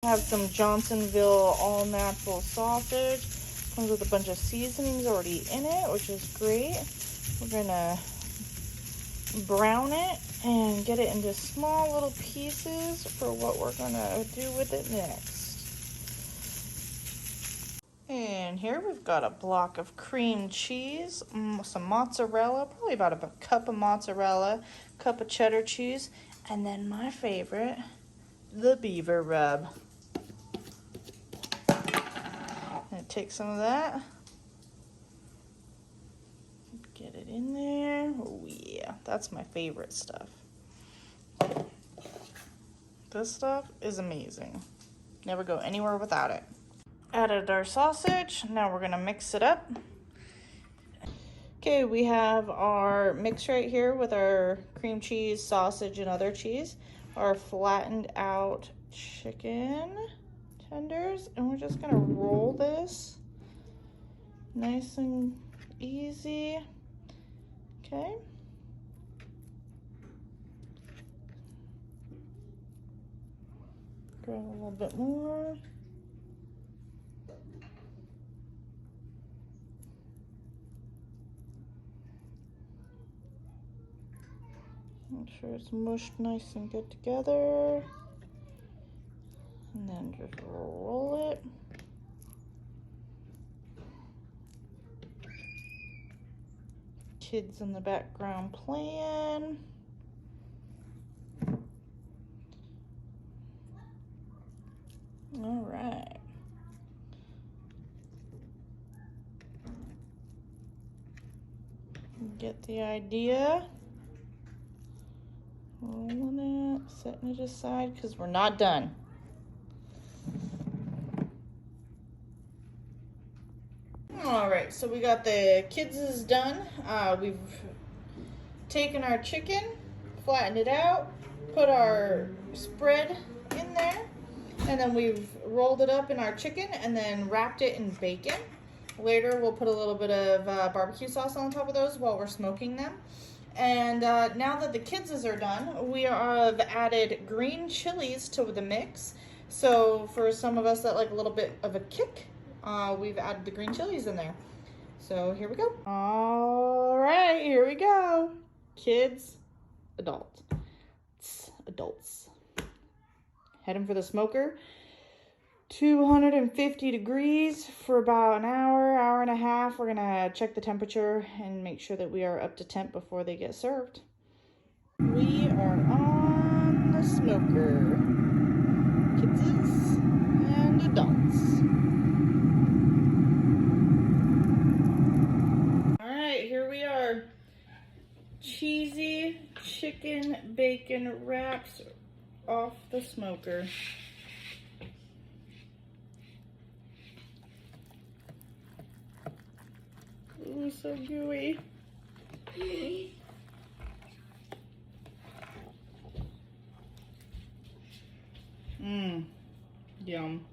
I have some Johnsonville all-natural sausage. Comes with a bunch of seasonings already in it, which is great. We're gonna brown it and get it into small little pieces for what we're gonna do with it next. And here we've got a block of cream cheese, some mozzarella, probably about a cup of mozzarella, cup of cheddar cheese, and then my favorite, the beaver rub. I'm gonna take some of that, get it in there. Oh yeah, that's my favorite stuff. This stuff is amazing. Never go anywhere without it. Added our sausage. Now we're gonna mix it up. Okay, we have our mix right here with our cream cheese, sausage, and other cheese. Our flattened out chicken tenders. And we're just gonna roll this nice and easy. Okay. Grab a little bit more. Make sure it's mushed nice and good together. And then just roll it. Kids in the background playing. All right. Get the idea. Rolling it, setting it aside because we're not done. All right, so we got the kids is done. We've taken our chicken, flattened it out, put our spread in there, and then we've rolled it up in our chicken and then wrapped it in bacon. Later, we'll put a little bit of barbecue sauce on top of those while we're smoking them. And now that the kidses are done, we have added green chilies to the mix. So for some of us that like a little bit of a kick, we've added the green chilies in there. So here we go. All right, here we go. Kids, adults. Heading for the smoker. 250 degrees for about an hour and a half. We're gonna check the temperature and make sure that we are up to temp before they get served. We are on the smoker. Kids and adults. All right, here we are. Cheesy chicken bacon wraps off the smoker. Ooh, so gooey. Mmm, yum.